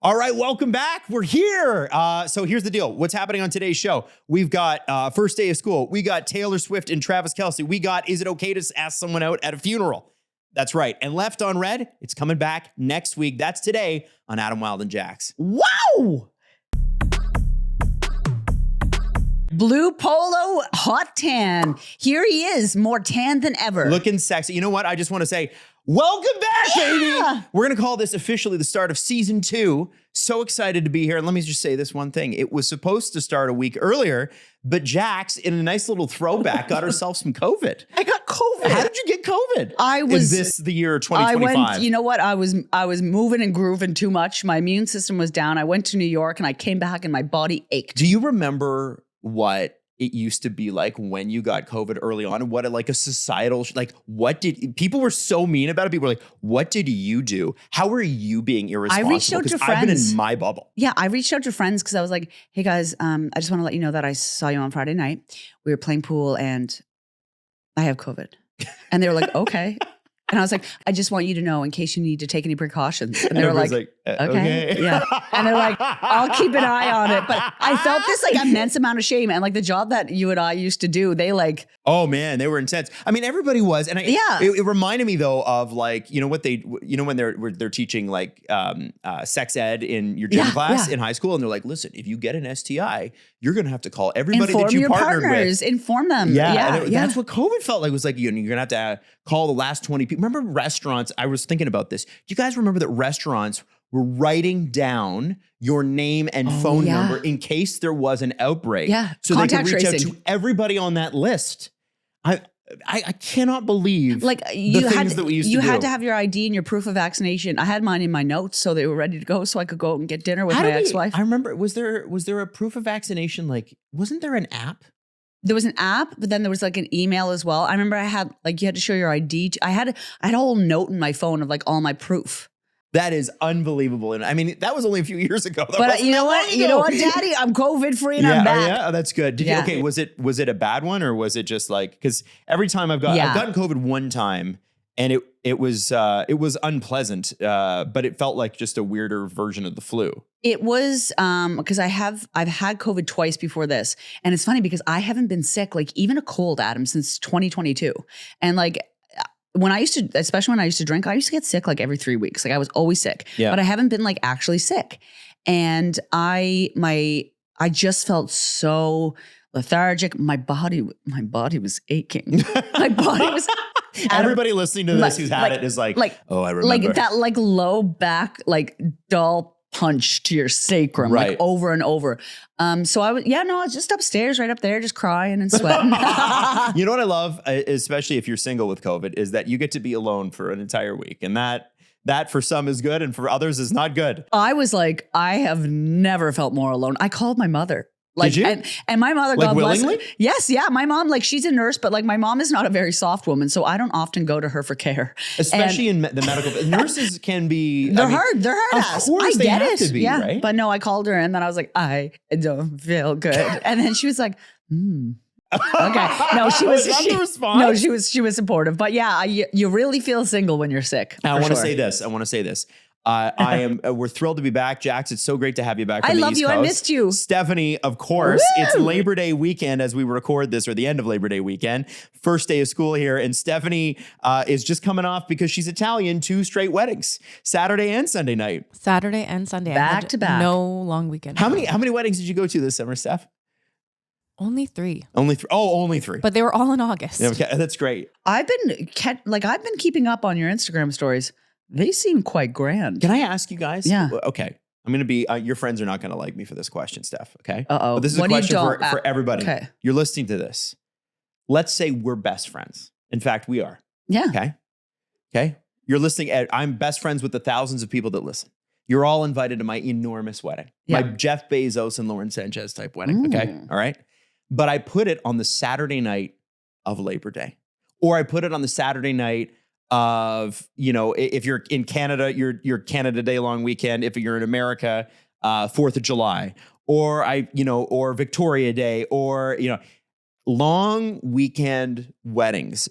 All right, welcome back. We're here. So here's the deal. What's happening on today's show? We've got first day of school. We got Taylor Swift and Travis Kelce. We got Is It Okay to Ask Someone Out at a Funeral? That's right. And Left on Red, it's coming back next week. That's today on Adam Wild and Jax. Wow! Blue polo, hot tan. Here he is, more tan than ever. Looking sexy. You know what? I just want to say, welcome back, baby. We're going to call this officially the start of season 2. So excited to be here. And let me just say this one thing. It was supposed to start a week earlier, but Jax, in a nice little throwback, got herself some COVID. I got COVID. How did you get COVID? Is this the year 2025? I went, you know what? I was moving and grooving too much. My immune system was down. I went to New York and I came back and my body ached. Do you remember what it used to be like when you got COVID early on, and what like a societal, what did, people were so mean about it. People were like, what did you do? How are you being irresponsible? I reached out to friends. I've been in my bubble. Yeah, I reached out to friends because I was like, hey guys, I just want to let you know that I saw you on Friday night. We were playing pool and I have COVID. And they were like, okay. And I was like, I just want you to know in case you need to take any precautions. And they were like, okay. Yeah. And they're like, I'll keep an eye on it. But I felt this like immense amount of shame. And like the job that you and I used to do, they like. Oh man, they were intense. I mean, everybody was. And it reminded me though of like, when they're teaching like sex ed in your gym class in high school. And they're like, listen, if you get an STI, you're going to have to call everybody that you partnered with. Inform them. That's what COVID felt like. It was like, you're going to have to call the last 20 people. Remember restaurants? I was thinking about this. Do you guys remember that restaurants were writing down your name and phone number in case there was an outbreak? Yeah. So Contact they could reach tracing. out to everybody on that list. I cannot believe like the things that we used to do. You had to have your ID and your proof of vaccination. I had mine in my notes so they were ready to go so I could go and get dinner with my ex-wife. I remember, was there a proof of vaccination? Like, wasn't there an app? There was an app, but then there was like an email as well. I remember I had like, you had to show your ID. I had a whole note in my phone of like all my proof. That is unbelievable. And I mean, that was only a few years ago. But you know what? You know what, Daddy? I'm COVID free and I'm back. Yeah, that's good. Okay, was it a bad one or was it just like, because every time I've gotten COVID one time and it was unpleasant, but it felt like just a weirder version of the flu. It was because I've had COVID twice before this. And it's funny because I haven't been sick, like even a cold, Adam, since 2022. And like, especially when I used to drink, I used to get sick like every 3 weeks. Like I was always sick, but I haven't been like actually sick. And I just felt so lethargic. My body was aching. My body was. Everybody listening to this who's had it is like, oh, I remember. Like that like low back, like dull punch to your sacrum, like over and over. So I was just upstairs, right up there, just crying and sweating. You know what I love, especially if you're single with COVID, is that you get to be alone for an entire week. And that for some is good and for others is not good. I was like, I have never felt more alone. I called my mother. Like, did you? And my mother, like God willingly? bless her. Yes, yeah. My mom, like she's a nurse, but like my mom is not a very soft woman. So I don't often go to her for care. Especially in the medical, nurses can be. They're hard. They're hard ass. Of course they have to be, right? But no, I called her and then I was like, I don't feel good. And then she was like, Okay. No, she was the response? No, she was supportive. But yeah, you really feel single when you're sick. I want to say this. We're thrilled to be back. Jax, it's so great to have you back. I love you. I missed you. Stephanie, of course. Woo! It's Labor Day weekend as we record this, or the end of Labor Day weekend. First day of school here. And Stephanie is just coming off, because she's Italian, 2 straight weddings, Saturday and Sunday night. Saturday and Sunday. Back to back. No long weekend. How many weddings did you go to this summer, Steph? Only 3. Only 3. Oh, only 3. But they were all in August. Yeah, okay, that's great. I've been keeping up on your Instagram stories. They seem quite grand. Can I ask you guys? Yeah. Okay. I'm going to be, your friends are not going to like me for this question, Steph. Okay. Uh-oh. But this is a question for everybody. Okay. You're listening to this. Let's say we're best friends. In fact, we are. Yeah. Okay. You're listening. I'm best friends with the thousands of people that listen. You're all invited to my enormous wedding. Yeah. My Jeff Bezos and Lauren Sanchez type wedding. Okay. All right. But I put it on the Saturday night of Labor Day, or I put it on the Saturday night of, if you're in Canada, your Canada Day long weekend. If you're in America, 4th of July, or Victoria Day, or, long weekend weddings.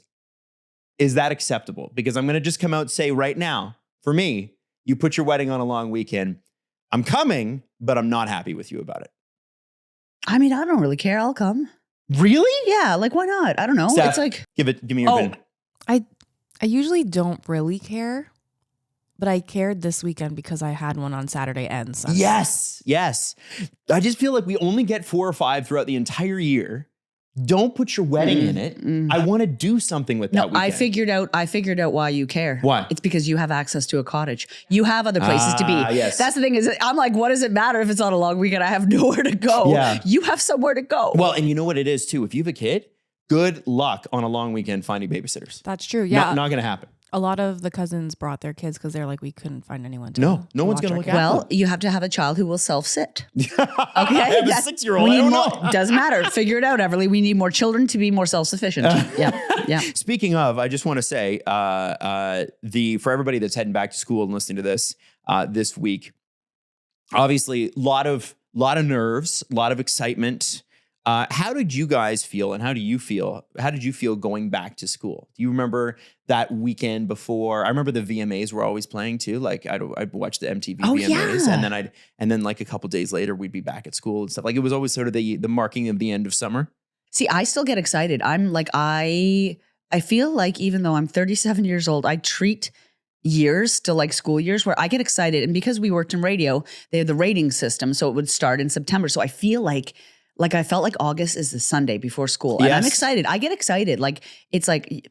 Is that acceptable? Because I'm going to just come out and say right now, for me, you put your wedding on a long weekend. I'm coming, but I'm not happy with you about it. I mean, I don't really care. I'll come. Really? Yeah, like why not? I don't know. Steph, It's like give me your opinion. I usually don't really care, but I cared this weekend because I had one on Saturday and Sunday. Yes. I just feel like we only get 4 or 5 throughout the entire year. Don't put your wedding in it. I want to do something with that weekend. I figured out why you care. Why? It's because you have access to a cottage. You have other places to be. Yes. That's the thing is I'm like, what does it matter if it's on a long weekend? I have nowhere to go. Yeah. You have somewhere to go. Well, and you know what it is too? If you have a kid, good luck on a long weekend finding babysitters. That's true. Yeah. Not going to happen. A lot of the cousins brought their kids because they're like, we couldn't find anyone to No one's watch going to our look kids. after Well, you have to have a child who will self-sit. Okay? I have a 6-year-old. I don't know. Doesn't matter. Figure it out, Everly. We need more children to be more self-sufficient. Yeah. Speaking of, I just want to say, for everybody that's heading back to school and listening to this this week, obviously, lot of nerves, a lot of excitement. How did you guys feel, and how do you feel? How did you feel going back to school? Do you remember that weekend before? I remember the VMAs were always playing too. Like I'd watch the MTV VMAs, yeah. and then like a couple days later we'd be back at school and stuff. Like it was always sort of the marking of the end of summer. See, I still get excited. I'm like, I feel like even though I'm 37 years old, I treat years still like school years where I get excited. And because we worked in radio, they have the rating system. So it would start in September. So I feel like I felt like August is the Sunday before school. And I'm excited. I get excited. Like, it's like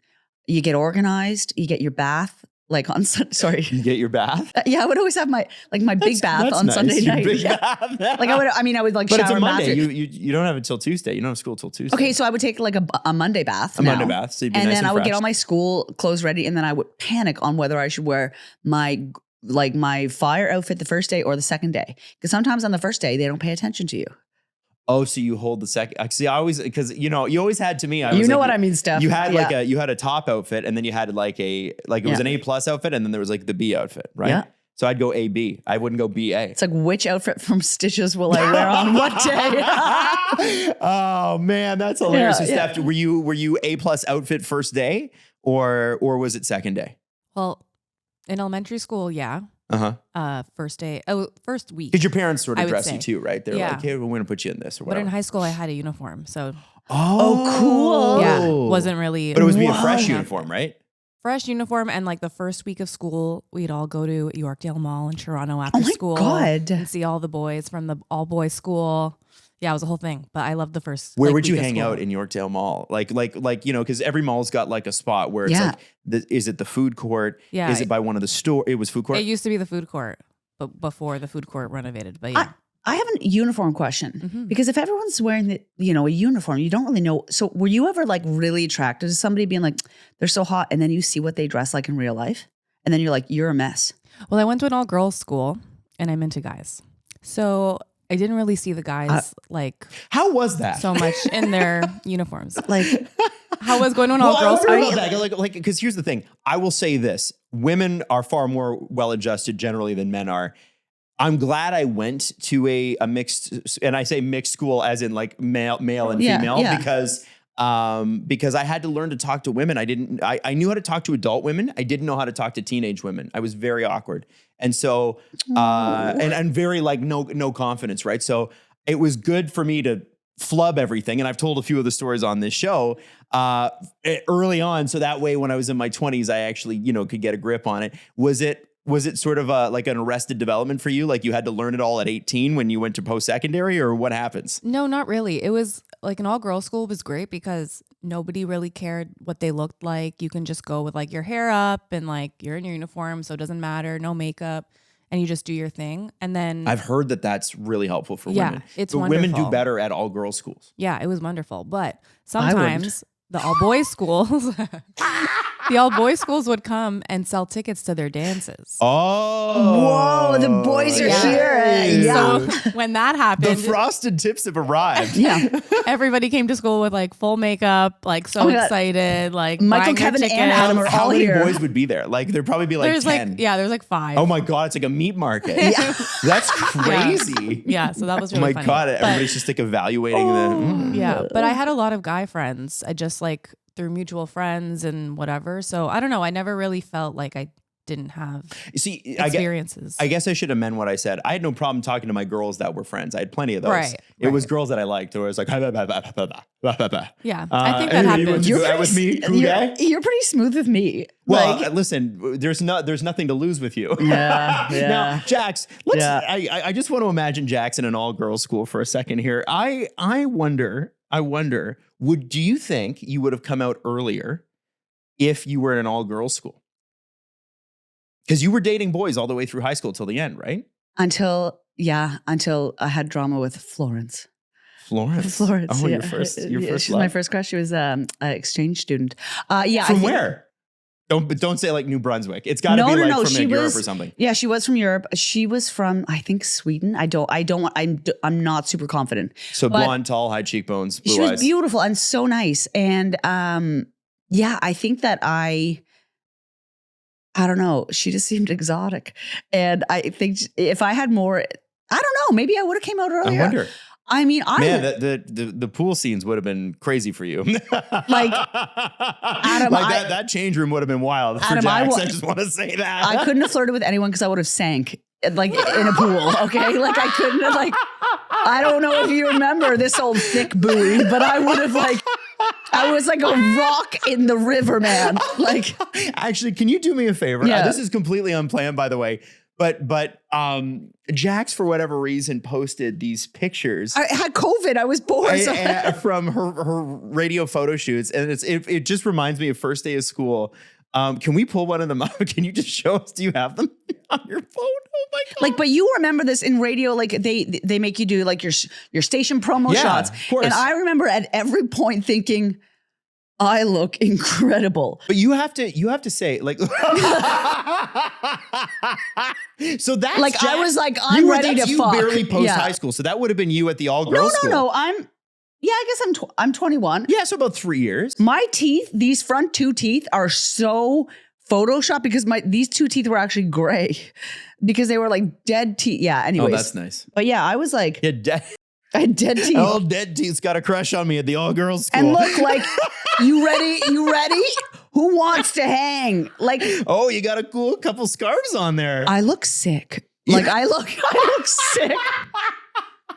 you get organized, you get your bath. Like on sorry, You get your bath. Yeah, I would always have my big bath on nice. Sunday Your night. big Yeah. bath. Like I would like But shower it's a and bath. Monday. You don't have it until Tuesday. You don't have school till Tuesday. Okay, so I would take like a Monday bath. Monday bath. So you'd be and nice then and I would fresh. get all my school clothes ready, and then I would panic on whether I should wear my fire outfit the first day or the second day. Because sometimes on the first day they don't pay attention to you. Oh, so you hold the second? See, I always, because you always had to me. You know what I mean, Steph. You had you had a top outfit, and then you had it was an A+ outfit, and then there was like the B outfit, right? Yeah. So I'd go AB. I wouldn't go BA. It's like, which outfit from Stitches will I wear on what day? Oh man, that's hilarious. Yeah, So Steph, were you A+ outfit first day, or was it second day? Well, in elementary school, yeah. First week. Because your parents sort I of would dress you say. too, right? They're Yeah. like, hey, we're going to put you in this or But whatever. in high school, I had a uniform. So Oh, cool. yeah, wasn't really. But it was be a Wow. fresh uniform, right? Fresh uniform, and like the first week of school, we'd all go to Yorkdale Mall in Toronto after Oh my school God. and see all the boys from the all boys school. Yeah, it was a whole thing. But I loved the first. Where like, would you week of hang school. out in Yorkdale Mall? Like, because every mall's got like a spot where it's Yeah. like, is it the food court? Yeah. Is it by one of the store? It was food court. It used to be the food court, but before the food court renovated. But yeah, I have a uniform question because if everyone's wearing a uniform, you don't really know. So were you ever like really attracted to somebody being like, they're so hot, and then you see what they dress like in real life, and then you're like, you're a mess. well, I went to an all girls school, and I'm into guys, so I didn't really see the guys like How was that? so much in their uniforms. Like, How was going to an all I girls wonder school? about that. Because here's the thing. I will say this: women are far more well-adjusted generally than men are. I'm glad I went to a mixed, and I say mixed school as in like male and Yeah, female, yeah. because I had to learn to talk to women. I knew how to talk to adult women. I didn't know how to talk to teenage women. I was very awkward. And so, and very like no confidence, right? So it was good for me to flub everything. And I've told a few of the stories on this show early on. So that way, when I was in my 20s, I actually, could get a grip on it. Was it sort of like an arrested development for you? Like you had to learn it all at 18 when you went to post-secondary, or what happens? No, not really. It was like an all girls school was great because nobody really cared what they looked like. You can just go with like your hair up and like you're in your uniform, so it doesn't matter, no makeup, and you just do your thing. And then I've heard that that's really helpful for Yeah, women. it's but women do wonderful. better at all girls schools. yeah, it was wonderful. But I wouldn't. sometimes the all boys schools the all boys schools would come and sell tickets to their dances. Oh, whoa, the boys are Yeah. here. Yeah. So when that The happened, frosted tips have arrived. Yeah. everybody came to school with like full makeup, like so Oh my God. excited, like Michael, buying their Kevin, and tickets. Adam are How all many here. boys would be there? Like there'd probably be like There's 10. like there's like 5. Oh my God, it's like a meat market. Yeah. That's crazy. Yeah, so that was Oh really my funny. God, But- everybody's just like evaluating the. yeah, but I had a lot of guy friends. I just like through mutual friends and whatever. So I don't know. I never really felt like I didn't have See, experiences. I guess I should amend what I said. I had no problem talking to my girls that were friends. I had plenty of those. Right, It was girls that I liked. Or it was like, yeah, I think that hey, happens. You want to go out with me, cool guy? You're pretty smooth with me. Well, Like, listen, there's nothing to lose with you. yeah. Now, Jax, let's. Yeah. I just want to imagine Jax in an all-girls school for a second here. I wonder. Do you think you would have come out earlier if you were in an all-girls school? Because you were dating boys all the way through high school till the end, right? Until I had drama with Florence. Florence. Oh, yeah. your first She's love. my first crush. She was an exchange student. Yeah. From where? Don't say like New Brunswick. It's got to be like from Europe or something. Yeah, she was from Europe. She was from, I think, Sweden. I'm not super confident. So blonde, tall, high cheekbones, blue eyes. She was beautiful and so nice. And yeah, I think that I don't know. She just seemed exotic. And I think if I had more, I don't know, maybe I would have came out earlier. I wonder. I mean, the pool scenes would have been crazy for you. Like, Adam, like that change room would have been wild for Adam, Jax. I just want to say that. I couldn't have flirted with anyone because I would have sank like in a pool. Okay. Like I couldn't have I don't know if you remember this old thick buoy, but I would have I was like a rock in the river, man. Like, actually, can you do me a favor? Yeah. This is completely unplanned, by the way. But Jax, for whatever reason, posted these pictures. I had COVID. I was bored. From her radio photo shoots. And it just reminds me of first day of school. Can we pull one of them up? Can you just show us? Do you have them on your phone? Oh my God. Like, but you remember this in radio, like they make you do like your station promo shots. Of course. And I remember at every point thinking, I look incredible. But you have to say like, so that's like, Jax. I was like, I'm ready to fuck. You barely post Yeah. high school. So that would have been you at the all girls school. No. I guess I'm 21. Yeah. So about 3 years. My teeth, these front two teeth are so Photoshopped because these two teeth were actually gray because they were like dead teeth. Yeah. Anyways. Oh, that's nice. But yeah, I was like, Yeah, I had dead teeth. old dead teeth's got a crush on me at the all girls school. And look, like, you ready? Who wants to hang? Like, oh, you got a cool couple scarves on there. I look sick. Like, I look sick.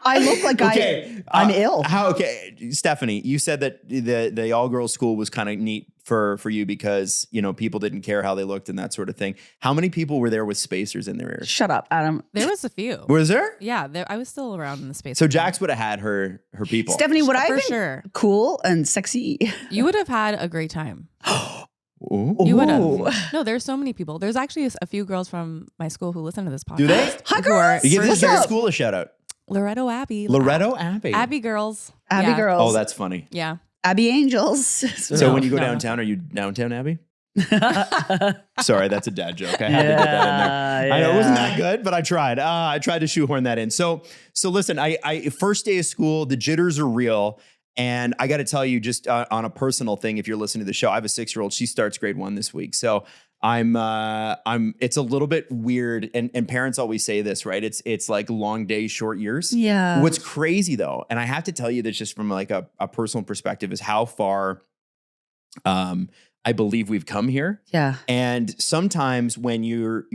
I look like I'm ill. Stephanie, you said that the all girls school was kind of neat for you because, you know, people didn't care how they looked and that sort of thing. How many people were there with spacers in their ears? Shut up, Adam. There was a few. Was there? Yeah, I was still around in the space. So Jax would have had her people. Stephanie, would I for have been sure cool and sexy? You would have had a great time. Ooh. You would Ooh. have. No, there's so many people. There's actually a few girls from my school who listen to this podcast. Do they? Hi, who are- girls. You give What's this up? school a shout out. Loretto Abbey. Loretto Abbey. Abbey girls. Abby Yeah. girls. Oh, that's funny. Yeah. Abby Angels. So when you go no. downtown, are you downtown Abbey? Sorry, that's a dad joke. I had to get that in there. I know it wasn't that good, but I tried. I tried to shoehorn that in. So listen, I first day of school, the jitters are real. And I got to tell you, just on a personal thing, if you're listening to the show, I have a 6-year-old. She starts grade 1 this week. So it's a little bit weird. And parents always say this, right? It's like long days, short years. Yeah. What's crazy though, and I have to tell you this just from like a personal perspective, is how far I believe we've come here. Yeah. And sometimes when you're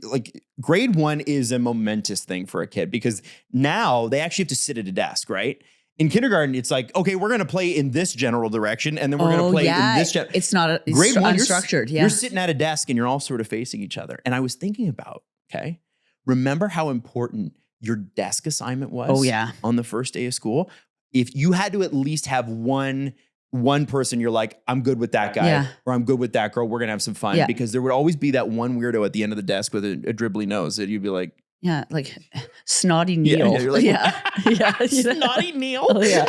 like, grade 1 is a momentous thing for a kid because now they actually have to sit at a desk, right? In kindergarten, it's like, okay, we're going to play in this general direction, and then we're going to play in this. It's not it's grade 1, unstructured. You're sitting at a desk and you're all sort of facing each other. And I was thinking about, okay, remember how important your desk assignment was? Oh, yeah. On the first day of school, if you had to at least have one person, you're like, I'm good with that guy, Yeah. or I'm good with that girl. We're gonna have some fun, Yeah. because there would always be that one weirdo at the end of the desk with a dribbly nose that you'd be like, Yeah, like snotty Neil. Yeah, you're like, yeah. snotty Neil. Oh, yeah.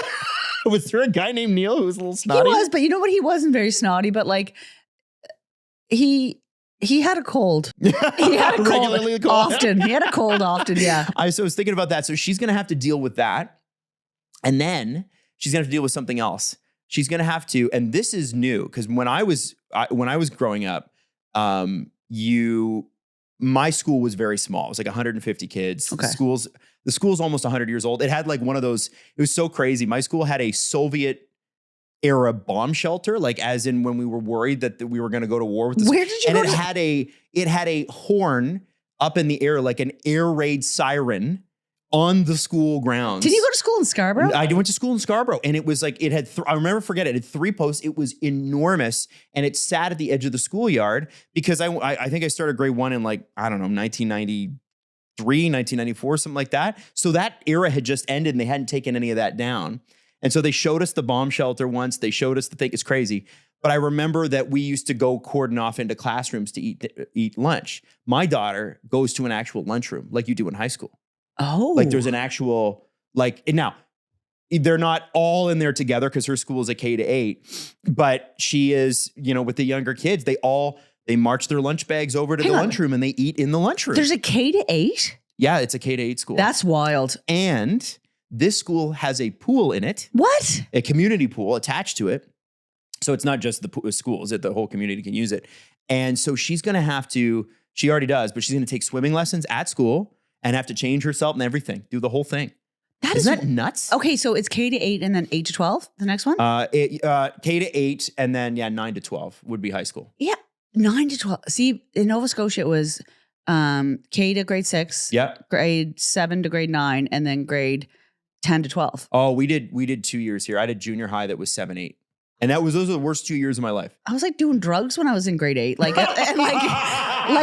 Was there a guy named Neil who was a little He snotty? was, but you know what? He wasn't very snotty, but like he had a cold. He had a cold Regularly cold. often. He had a cold often. Yeah. I was thinking about that. So she's going to have to deal with that. And then she's going to have to deal with something else. She's going to have to, and this is new, because when I was growing up, my school was very small. It was like 150 kids. Okay. The school's almost 100 years old. It had like one of those, it was so crazy. My school had a Soviet era bomb shelter, like as in when we were worried that we were going to go to war with this. Where did you and go it had a horn up in the air, like an air raid siren on the school grounds. Did you go to school in Scarborough? I went to school in Scarborough, and it was like, it had, I remember, it had 3 posts. It was enormous, and it sat at the edge of the schoolyard because I think I started grade 1 in like, I don't know, 1993, 1994, something like that. So that era had just ended, and they hadn't taken any of that down. And so they showed us the bomb shelter once. They showed us the thing. It's crazy. But I remember that we used to go cordon off into classrooms to eat lunch. My daughter goes to an actual lunchroom like you do in high school. Oh. Like there's an actual, like, and now they're not all in there together because her school is a K-8, but she is, you know, with the younger kids, they march their lunch bags over to the lunchroom and they eat in the lunchroom. There's a K-8? Yeah, it's a K-8 school. That's wild. And this school has a pool in it. What? A community pool attached to it. So it's not just the schools, the whole community can use it. And so she's going to have to, she already does, but she's going to take swimming lessons at school and have to change herself and everything, do the whole thing. Isn't that nuts? Okay, so it's K-8 and then 8 to 12, the next one? K-8 and then 9 to 12 would be high school. Yeah, 9 to 12. See, in Nova Scotia, it was K to grade 6, grade 7 to grade 9, and then grade 10 to 12. Oh, we did 2 years here. I did junior high that was 7, 8. And those are the worst 2 years of my life. I was like doing drugs when I was in grade 8. Like, and like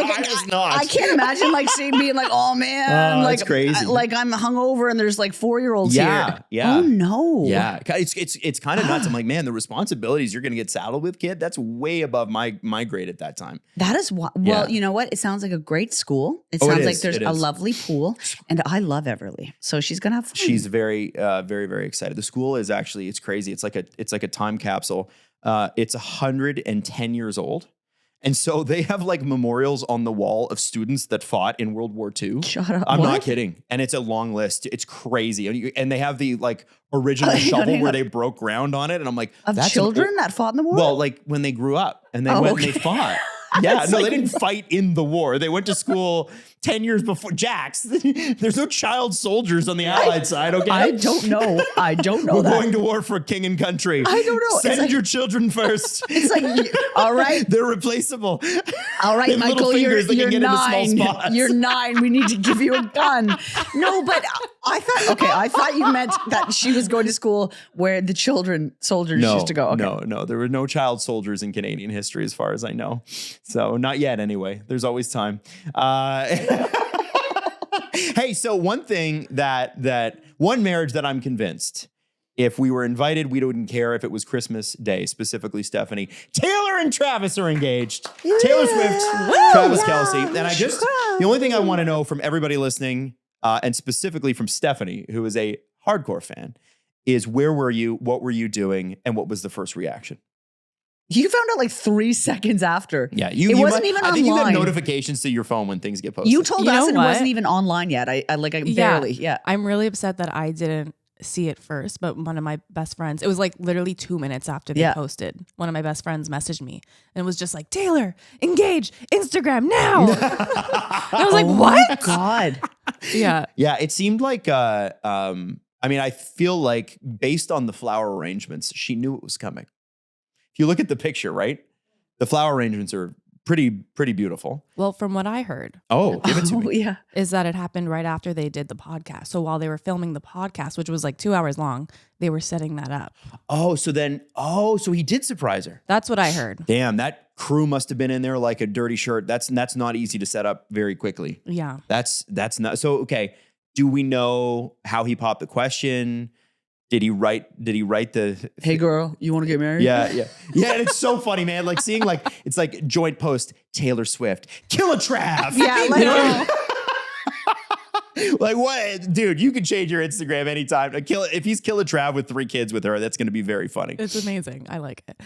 I was not. I can't imagine like being like, oh man, like that's crazy. Like I'm hungover and there's like 4-year-olds here. Yeah. Oh no. Yeah. It's kind of nuts. I'm like, man, the responsibilities you're going to get saddled with, kid, that's way above my grade at that time. That is what. Well, you know what? It sounds like a great school. It sounds like there's a lovely pool, and I love Everly, so she's gonna have fun. She's very, very, very excited. The school is actually, it's crazy. It's like a time capsule. It's 110 years old. And so they have like memorials on the wall of students that fought in World War II. Shut up. I'm not kidding. And it's a long list. It's crazy. And they have the like original shovel where they broke ground on it. And I'm like, that's children that fought in the war? Well, like when they grew up and they went and they fought. Yeah, no, they didn't fight in the war. They went to school 10 years before. Jax, there's no child soldiers on the Allied side, okay? I don't know. We're going to war for king and country. I don't know. Send your children first. It's like, all right. They're replaceable. All right, Michael, you're 9. You're 9. We need to give you a gun. No, but I thought you meant that she was going to school where the soldiers used to go. Okay. No, there were no child soldiers in Canadian history as far as I know. So not yet anyway. There's always time. Hey, so one thing one marriage that I'm convinced, if we were invited, we wouldn't care if it was Christmas Day, specifically Stephanie. Taylor and Travis are engaged. Yeah. Taylor Swift, Travis Kelce. And the only thing I want to know from everybody listening, and specifically from Stephanie, who is a hardcore fan, is where were you, what were you doing, and what was the first reaction? You found out like 3 seconds after. Yeah, it wasn't even online. I think you got notifications to your phone when things get posted. You told us and it wasn't even online yet. I barely. Yeah, I'm really upset that I didn't see it first, but one of my best friends, it was like literally 2 minutes after they posted. One of my best friends messaged me and it was just like, Taylor, engage, Instagram now. And I was like, what? My God. Yeah. Yeah, it seemed like I feel like based on the flower arrangements, she knew it was coming. If you look at the picture, right? The flower arrangements are pretty beautiful. Well, from what I heard. Oh, give it to me. Yeah. Is that it happened right after they did the podcast. So while they were filming the podcast, which was like 2 hours long, they were setting that up. So he did surprise her. That's what I heard. Damn, that crew must have been in there like a dirty shirt. That's not easy to set up very quickly. Yeah. That's not. So, okay. Do we know how he popped the question? Did he write the hey girl, you want to get married? Yeah. And it's so funny, man. Like seeing it's like joint post Taylor Swift, kill a Trav. Yeah, like like what, dude? You can change your Instagram anytime. If he's kill a Trav with 3 kids with her, that's going to be very funny. It's amazing. I like it.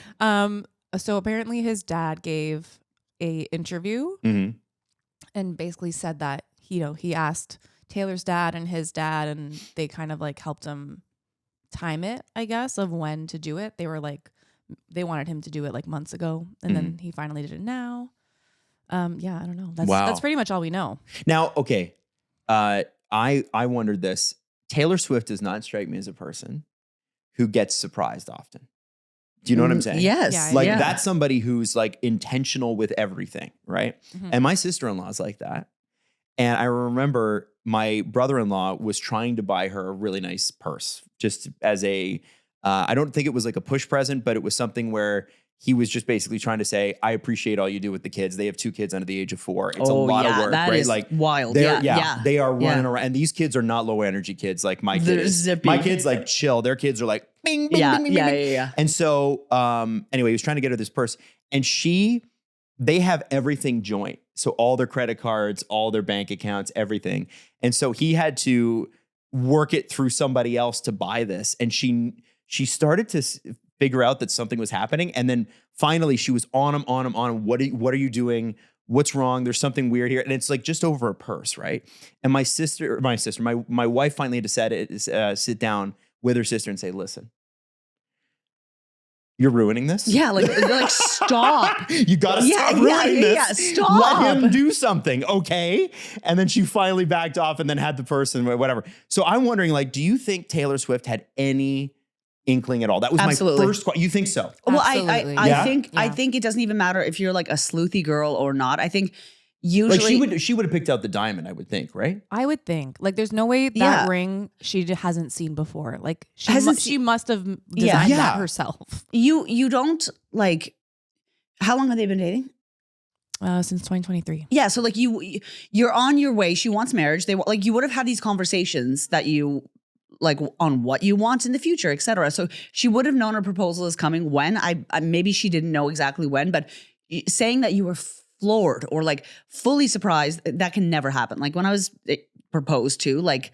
So apparently his dad gave a interview and basically said that he asked Taylor's dad and his dad, and they kind of like helped him time it, I guess, of when to do it. They were like, they wanted him to do it like months ago, and then he finally did it now. I don't know. That's pretty much all we know. Now, okay, I wondered this. Taylor Swift does not strike me as a person who gets surprised often. Do you know what I'm saying? Yes. Yeah, Like yeah. that's somebody who's like intentional with everything, right? Mhm. And my sister-in-law is like that. And I remember my brother-in-law was trying to buy her a really nice purse, just as a, I don't think it was like a push present, but it was something where he was just basically trying to say, I appreciate all you do with the kids. They have 2 kids under the age of 4. It's a lot of work, that right? is Like wild. they're, Yeah. they are running Yeah. around. And these kids are not low energy kids like my They're kid is. zippy. My kids like chill. Their kids are like, bing, bing, Yeah. bing, bing, Yeah. bing. Yeah. And so, anyway, he was trying to get her this purse, and they have everything joint. So all their credit cards, all their bank accounts, everything. And so he had to work it through somebody else to buy this. And she started to figure out that something was happening. And then finally she was on him. What are you doing? What's wrong? There's something weird here. And it's like just over a purse, right? And my wife finally had to sit down with her sister and say, listen, you're ruining this. Yeah. Like, they're like, stop. You gotta stop ruining this. Yeah. Stop. Let him do something, okay? And then she finally backed off and then had the person, whatever. So I'm wondering, like, do you think Taylor Swift had any inkling at all? That was Absolutely. my first question. You think so? Well, Absolutely. I Yeah? think Yeah. it doesn't even matter if you're like a sleuthy girl or not. I think usually Like she would have picked out the diamond, I would think, right? I would think. Like, there's no way that Yeah. ring hasn't seen before. Like, Hasn't she must have designed Yeah. Yeah. that herself. you don't like. How long have they been dating? Since 2023. Yeah, so like you're on your way. She wants marriage. Like you would have had these conversations that you like on what you want in the future, etc. So she would have known her proposal is coming when. I maybe she didn't know exactly when, but saying that you were floored or like fully surprised, that can never happen. Like when I was proposed to, like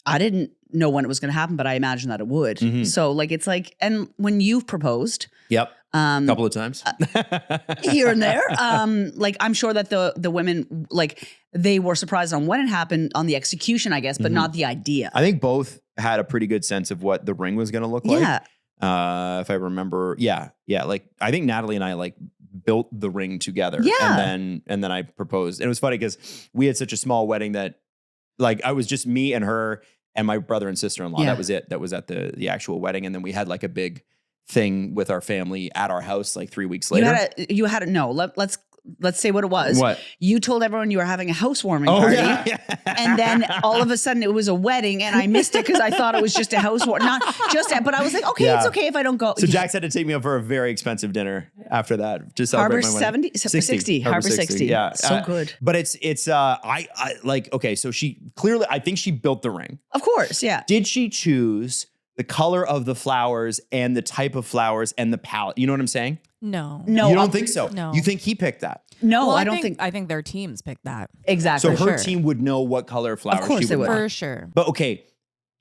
I didn't know when it was going to happen, but I imagined that it would. Mhm. So like it's like, and when you've proposed, Yep. A couple of times. here and there. Like I'm sure that the women like they were surprised on when it happened on the execution, I guess, but not the idea. I think both had a pretty good sense of what the ring was going to look like. Yeah. If I remember, yeah. Like I think Natalie and I like built the ring together. Yeah. And then I proposed. And it was funny because we had such a small wedding that like I was just me and her and my brother and sister-in-law. Yeah. That was it. That was at the actual wedding. And then we had like a big thing with our family at our house like 3 weeks later. You had it. No, let's say what it was. What? You told everyone you were having a housewarming Oh, party. yeah. And then all of a sudden it was a wedding and I missed it because I thought it was just a housewarming. Not just that, but I was like, okay, Yeah. it's okay if I don't go. So Jax had to take me up for a very expensive dinner after that to celebrate Harbor my wedding. 60. Harbor 60. Yeah. So good. But it's I like, okay, so she clearly, I think she built the ring. Of course, yeah. Did she choose the color of the flowers and the type of flowers and the palette? You know what I'm saying? No. No, You don't think so? No. You think he picked that? No, Well, I don't think I think their teams picked that. exactly. So her sure. team would know what color flowers course she they would would. want. For sure. But okay,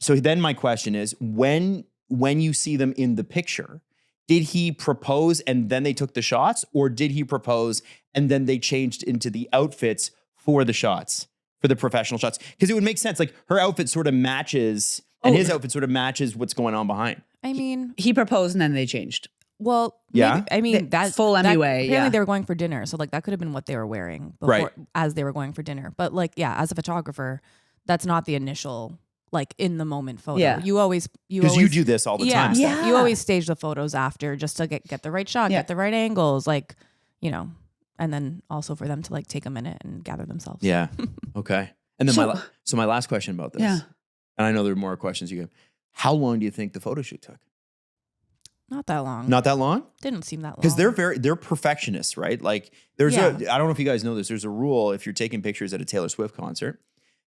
so then my question is, when you see them in the picture, did he propose and then they took the shots, or did he propose and then they changed into the outfits for the shots, for the professional shots? Because it would make sense. Like her outfit sort of matches, and his outfit sort of matches what's going on behind. I mean, he proposed and then they changed. well, Yeah? maybe, I mean, that full that, MUA, Apparently, yeah. they were going for dinner, so like that could have been what they were wearing before, Right. as they were going for dinner. But like, yeah, as a photographer, that's not the initial like in the moment photo. Yeah. You always Because you do this all the time. yeah. Steph. Yeah. You always stage the photos after just to get the right shot, Yeah. get the right angles, like, you know, and then also for them to like take a minute and gather themselves. Yeah. Okay. And then So- my last question about this. Yeah. And I know there are more questions you have. How long do you think the photo shoot took? Not that long. Not that long? Didn't seem that long. Because they're perfectionists, right? Like there's Yeah. I don't know if you guys know this. There's a rule if you're taking pictures at a Taylor Swift concert,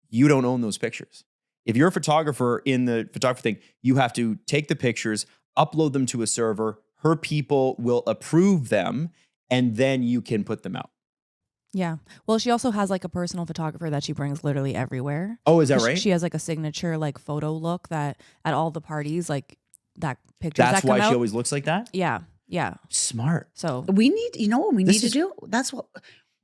you don't own those pictures. If you're a photographer in the photographer thing, you have to take the pictures, upload them to a server. Her people will approve them, and then you can put them out. Yeah. Well, she also has like a personal photographer that she brings literally everywhere. Oh, is that 'Cause right? She has like a signature like photo look that at all the parties, like that pictures That's that come why out. she always looks like that? Yeah. Yeah. Smart. So We need, you know what we This need to is- do? That's what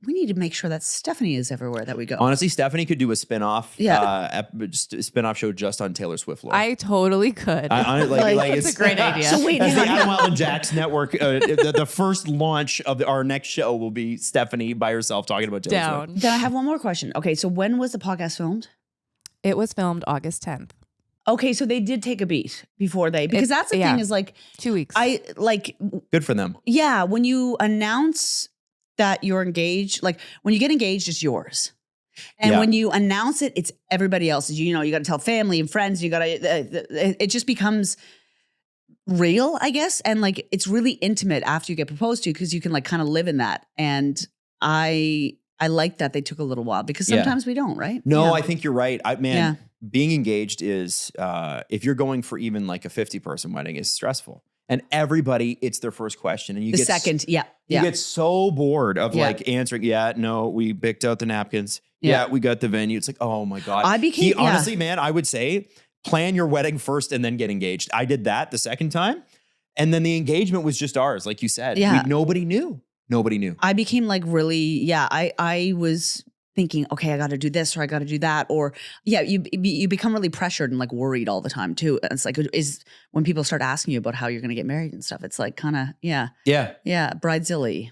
we need to make sure that Stephanie is everywhere that we go. Honestly, Stephanie could do a spin-off, Yeah. just a spin-off show just on Taylor Swift lore. I totally could. Like, it's a great idea. So wait, As the hang on. Adam Wild and Jax network, the first launch of our next show will be Stephanie by herself talking about Taylor Swift. Down. Then I have one more question. Okay, so when was the podcast filmed? It was filmed August 10th. Okay, so they did take a beat before because that's the thing is like 2 weeks. Good for them. Yeah, when you announce that you're engaged, like when you get engaged, it's yours. And when you announce it, it's everybody else's. You know, you got to tell family and friends. You got to, it just becomes real, I guess. And like, it's really intimate after you get proposed to because you can like kind of live in that. And I like that they took a little while because sometimes we don't, right? No, I think you're right. Being engaged is, if you're going for even like a 50-person wedding, is stressful. And everybody, it's their first question. And you you get so bored of like answering, no, we picked out the napkins. Yeah, we got the venue. It's like, oh my God. Honestly, man, I would say plan your wedding first and then get engaged. I did that the second time. And then the engagement was just ours, like you said. Yeah. Nobody knew. I became like really, I was thinking, okay, I got to do this or I got to do that. Or you become really pressured and like worried all the time too. And it's like, when people start asking you about how you're going to get married and stuff, it's like kind of, bridezilly.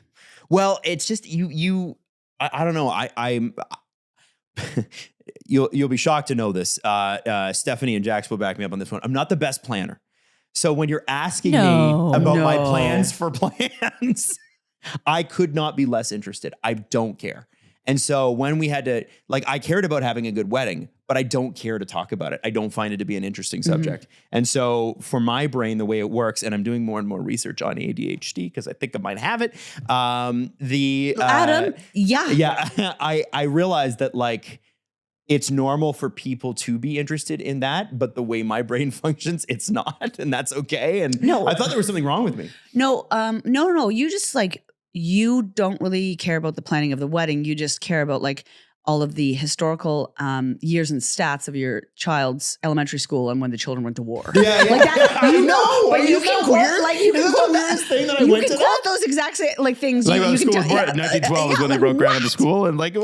Well, it's just I don't know. I'm you'll be shocked to know this. Stephanie and Jax will back me up on this one. I'm not the best planner. So when you're asking me about my plans for plans, I could not be less interested. I don't care. And so when we had to, like, I cared about having a good wedding, but I don't care to talk about it. I don't find it to be an interesting subject. And so for my brain, the way it works, and I'm doing more and more research on ADHD because I think I might have it. Adam, I realized that like, it's normal for people to be interested in that, but the way my brain functions, it's not, and that's okay. And I thought there was something wrong with me. No. You just like, you don't really care about the planning of the wedding. You just care about like all of the historical years and stats of your child's elementary school and when the children went to war. Yeah. Like that, but you can quote, like you can quote that thing that I went to quote those exact like things. Like you school can was born in 1912 is when they broke ground in the school, and like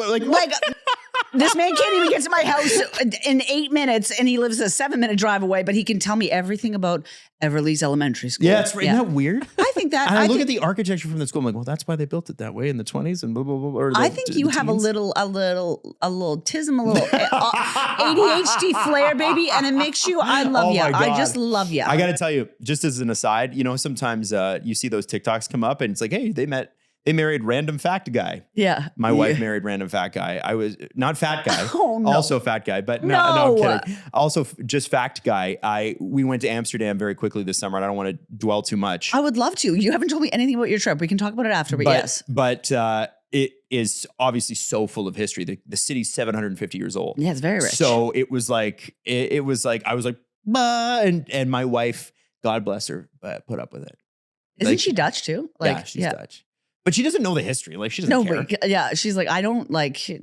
this man can't even get to my house in 8 minutes, and he lives a 7-minute drive away, but he can tell me everything about Everly's elementary school. Yeah, isn't that weird? I think that. And I look at the architecture from the school. I'm like, well, that's why they built it that way in the 20s and blah blah blah. Or I think you have a little tism, a little ADHD flair, baby, and it makes you. I love you. I just love you. I got to tell you, just as an aside, sometimes you see those TikToks come up, and it's like, hey, they married random fact guy. Yeah. My wife married random fat guy. I was not fat guy, no. Also fat guy, but no, I'm kidding. Also just fact guy. We went to Amsterdam very quickly this summer, and I don't want to dwell too much. I would love to. You haven't told me anything about your trip. We can talk about it after, but yes. But it is obviously so full of history. The city's 750 years old. Yeah, it's very rich. So it was like, I was like, bah, and my wife, God bless her, put up with it. Isn't she Dutch too? Yeah, she's Dutch. But she doesn't know the history. Like, she doesn't care. Yeah, she's like, I don't like. She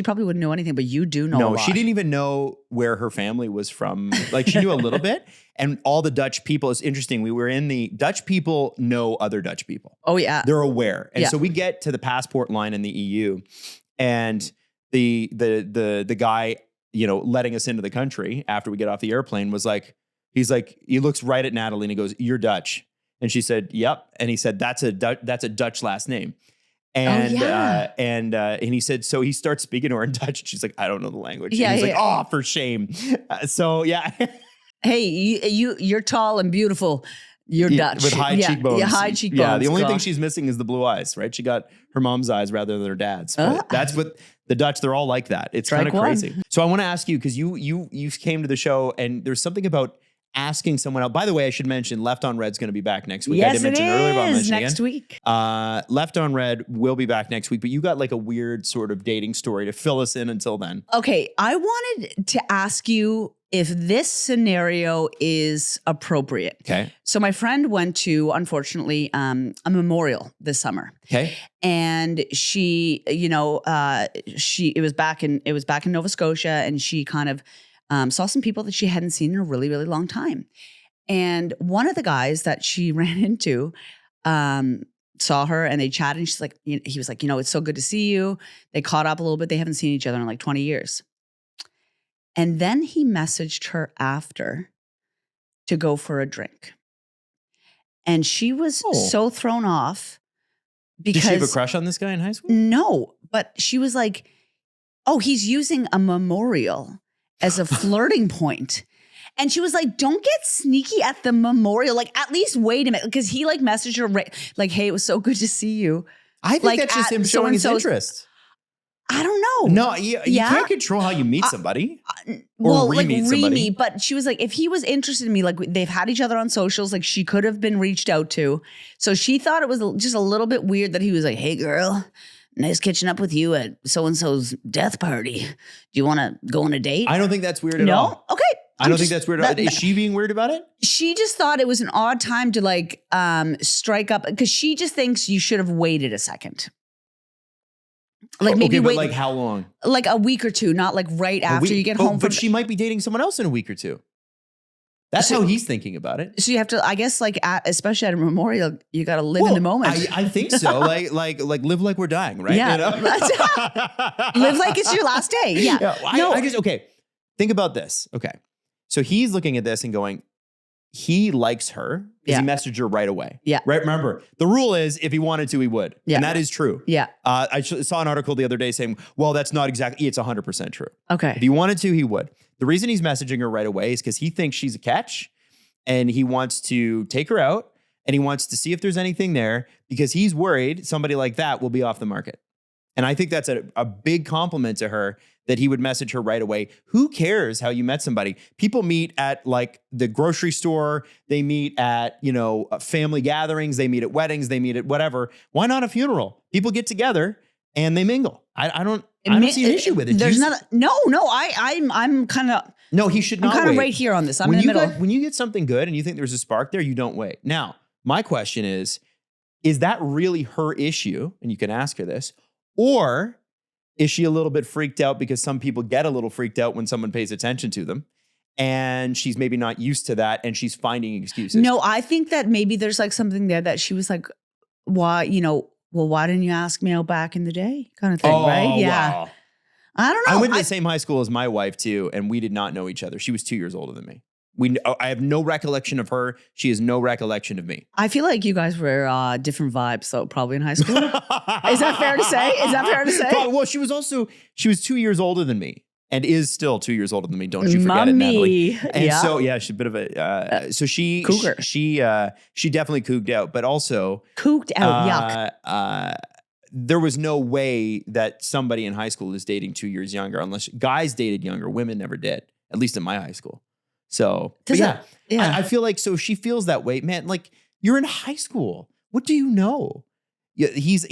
probably wouldn't know anything, but you do know. No, a lot. She didn't even know where her family was from. Like, she knew a little bit, and all the Dutch people. It's interesting. We were in the Dutch people know other Dutch people. Oh yeah, they're aware, and so we get to the passport line in the EU, and the guy letting us into the country after we get off the airplane was like, he looks right at Natalie and he goes, "You're Dutch." And she said, "Yep." And he said, "That's a Dutch last name." And and he said, so he starts speaking to her in Dutch. And she's like, "I don't know the language." Yeah, and he's like, "Oh, for shame." Hey, you're tall and beautiful. You're Dutch with high cheekbones. Yeah, high cheekbones. Yeah, the only thing she's missing is the blue eyes, right? She got her mom's eyes rather than her dad's. But that's what the Dutch. They're all like that. It's kind of crazy. So I want to ask you, because you came to the show, and there's something about asking someone out. By the way, I should mention Left on Red's going to be back next week. Yes, I didn't mention earlier, but I'm mentioning next week. Left on Red will be back next week, but you got like a weird sort of dating story to fill us in until then. Okay, I wanted to ask you if this scenario is appropriate. Okay. So my friend went to, unfortunately, a memorial this summer. Okay. And she, it was back in Nova Scotia, and she kind of saw some people that she hadn't seen in a really, really long time. And one of the guys that she ran into saw her, and they chatted, and she's like, he was like, "It's so good to see you." They caught up a little bit. They haven't seen each other in like 20 years. And then he messaged her after to go for a drink. And she was so thrown off because— Did she have a crush on this guy in high school? No, but she was like, "Oh, he's using a memorial as a flirting point." And she was like, don't get sneaky at the memorial. Like, at least wait a minute. Because he like messaged her, like, hey, it was so good to see you. I think like, that's just him showing his interest. I don't know. No, you can't control how you meet somebody. Well, or like re-meet somebody. but she was like, if he was interested in me, like they've had each other on socials, like she could have been reached out to. So she thought it was just a little bit weird that he was like, hey girl, nice catching up with you at so-and-so's death party. Do you want to go on a date? I don't think that's weird at all. Okay. I don't think that's weird at all. Is she being weird about it? She just thought it was an odd time to like strike up because she just thinks you should have waited a second. Like maybe but wait, like how long? Like a week or two, not like right after you get home. But she might be dating someone else in a week or two. That's how he's thinking about it. So you have to, I guess, like especially at a memorial, you got to live in the moment. I think so. like live like we're dying, right? Yeah. You know? Live like it's your last day. Yeah. I just think about this. Okay, so he's looking at this and going, he likes her because he messaged her right away. Yeah. Right. Remember, the rule is if he wanted to, he would. Yeah. And that is true. Yeah. I saw an article the other day saying, well, that's not exactly, it's 100% true. Okay. If he wanted to, he would. The reason he's messaging her right away is because he thinks she's a catch and he wants to take her out and he wants to see if there's anything there because he's worried somebody like that will be off the market. And I think that's a big compliment to her that he would message her right away. Who cares how you met somebody? People meet at like the grocery store. They meet at, family gatherings. They meet at weddings. They meet at whatever. Why not a funeral? People get together and they mingle. I don't see an issue with it. There's not. No. I'm kind of. No, he should not. I'm kind of right here on this. I'm in the middle. When you get something good and you think there's a spark there, you don't wait. Now, my question is that really her issue? And you can ask her this, or is she a little bit freaked out because some people get a little freaked out when someone pays attention to them and she's maybe not used to that and she's finding excuses? No, I think that maybe there's like something there that she was like, why didn't you ask me out back in the day kind of thing, right? Yeah. Wow. I don't know. I went to the same high school as my wife too, and we did not know each other. She was 2 years older than me. I have no recollection of her. She has no recollection of me. I feel like you guys were different vibes, though, probably in high school. Is that fair to say? Well, she was 2 years older than me and is still 2 years older than me. Don't you forget it, Natalie. And so, yeah, she's a bit of a, so she, cougar. She definitely cooged out, but also. Cooged out, yuck. There was no way that somebody in high school is dating 2 years younger, unless guys dated younger. Women never did, at least in my high school. So, I feel like, so she feels that way, man. Like, you're in high school. What do you know? Yeah, he's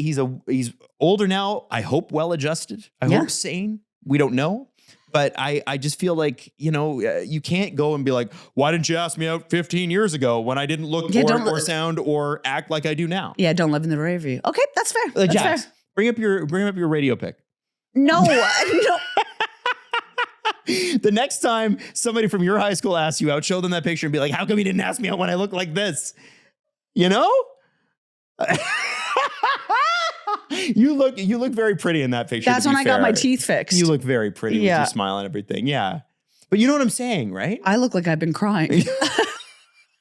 older now. I hope well-adjusted. I hope sane. We don't know. But I just feel like, you can't go and be like, why didn't you ask me out 15 years ago when I didn't look or sound or act like I do now? Yeah, don't live in the rear view. Okay, that's fair. That's Jax, fair. Bring up your radio pic. No. The next time somebody from your high school asks you out, show them that picture and be like, how come you didn't ask me out when I look like this? You look very pretty in that picture. That's when I got my teeth fixed. You look very pretty with your smile and everything. Yeah. But you know what I'm saying, right? I look like I've been crying.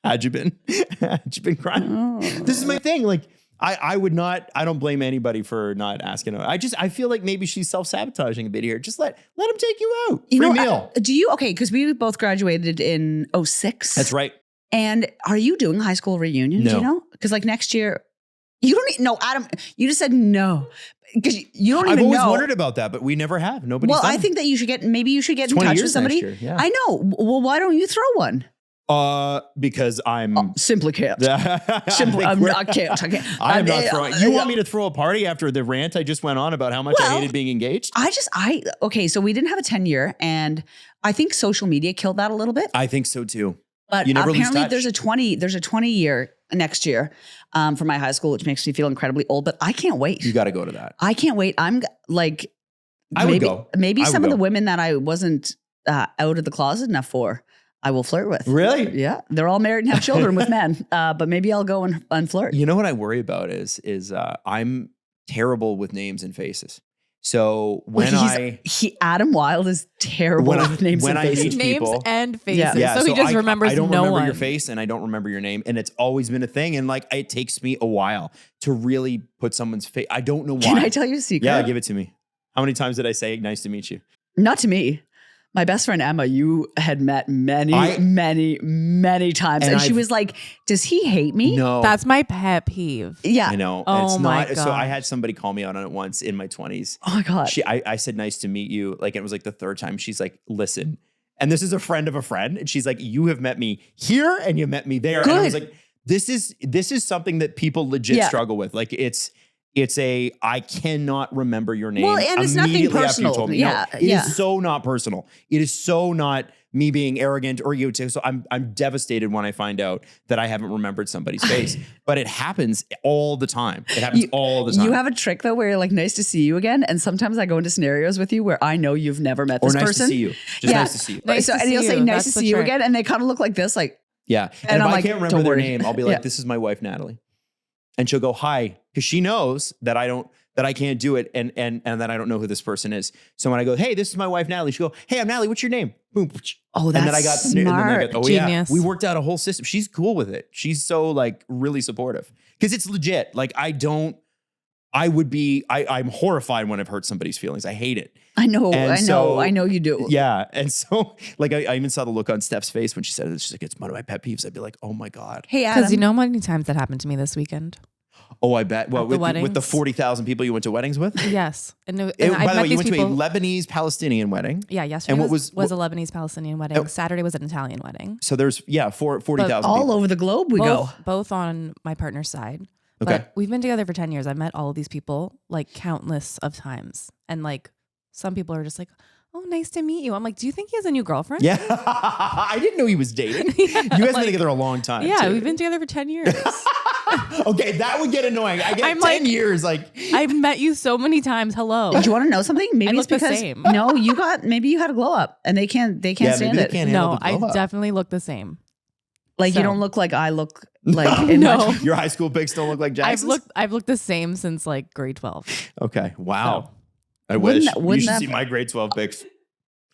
Had you been crying? Oh. This is my thing. Like, I don't blame anybody for not asking out. I feel like maybe she's self-sabotaging a bit here. Just let him take you out. Free meal. Because we both graduated in 2006. That's right. And are you doing high school reunions? No. You know? Because like next year, you don't no, Adam, you just said no. Because you don't even know. I've always wondered about that, but we never have. Nobody's done. I think that you should get in touch with somebody. Next year, yeah. I know. Well, why don't you throw one? Because I'm simply can't. I can't. I'm not throwing. You want me to throw a party after the rant I just went on about how much I hated being engaged? Okay, so we didn't have a 10-year, and I think social media killed that a little bit. I think so too. But apparently there's a 20-year next year for my high school, which makes me feel incredibly old, but I can't wait. You got to go to that. I can't wait. I'm like, I would go. Maybe some of the women that I wasn't out of the closet enough for, I will flirt with. Really? Yeah. They're all married and have children with men. But maybe I'll go and flirt. You know what I worry about is I'm terrible with names and faces. So when Adam Wilde is terrible with names and faces. Names and faces. Yeah, so he just remembers I don't no remember one. your face and I don't remember your name. And it's always been a thing. And like, it takes me a while to really put someone's face. I don't know why. Can I tell you a secret? Yeah, give it to me. How many times did I say, nice to meet you? Not to me. My best friend Emma, you had met many times. And she was like, does he hate me? No. That's my pet peeve. Yeah. I know. Oh It's my not. So I gosh. had somebody call me out on it once in my 20s. Oh my God. I said, nice to meet you. Like, it was like the third time. She's like, listen. And this is a friend of a friend. And she's like, you have met me here and you met me there. Good. And I was like, this is something that people legit struggle with. Like it's I cannot remember your name. Well, and it's nothing immediately after you personal. told me. Yeah, No, it is so not personal. It is so not me being arrogant or egotistical. So I'm devastated when I find out that I haven't remembered somebody's face. But it happens all the time. It happens all the time. You have a trick though where you're like, nice to see you again. And sometimes I go into scenarios with you where I know you've never met this or nice person. to see you. Just nice to see you. Nice So, to and see you'll say, you. nice That's to the see you trick. again. And they kind of look like this, like, Yeah. And if I'm I like, can't remember don't their worry. name, I'll be like, Yeah. this is my wife, Natalie. And she'll go, hi. Because she knows that I can't do it and that I don't know who this person is. So when I go, hey, this is my wife, Natalie, she'll go, hey, I'm Natalie, what's your name? Boom. oh, that's And then I got smart. and then I got, oh Genius. yeah. We worked out a whole system. She's cool with it. She's so like really supportive. Because it's legit. Like I'm horrified when I've hurt somebody's feelings. I hate it. I know, And I know you do. Yeah. And so like I even saw the look on Steph's face when she said it. She's like, it's one of my pet peeves. I'd be like, oh my God. Hey, Adam. Because you know how many times that happened to me this weekend? Oh, I bet. Well, At the with the weddings? 40,000 people you went to weddings with? Yes. And By I've the met way, you these went people. to a Lebanese Palestinian wedding. Yeah, yesterday And what was was- a Lebanese Palestinian wedding. Oh. Saturday was an Italian wedding. So there's 40,000 all people. over the globe we go. Both on my partner's side. Okay. But we've been together for 10 years. I've met all of these people like countless of times. And like some people are just like, oh, nice to meet you. I'm like, do you think he has a new girlfriend? Yeah. I didn't know he was dating. You guys been together a long time. Yeah, too. we've been together for 10 years. Okay, that would get annoying. I get I'm 10 like- years like I've met you so many times. Hello. Do you want to know something? Maybe I it's look the because same. no, maybe you had a glow up and they can't yeah, stand maybe it. they can't handle No, the I glow up. definitely look the same. Like you So- don't look like I look like in No. my, Your high school pics don't look like Jackson's? I've looked the same since like grade 12. Okay. Wow. So. I Wouldn't wish. that- wouldn't you should that- see my grade 12 pics.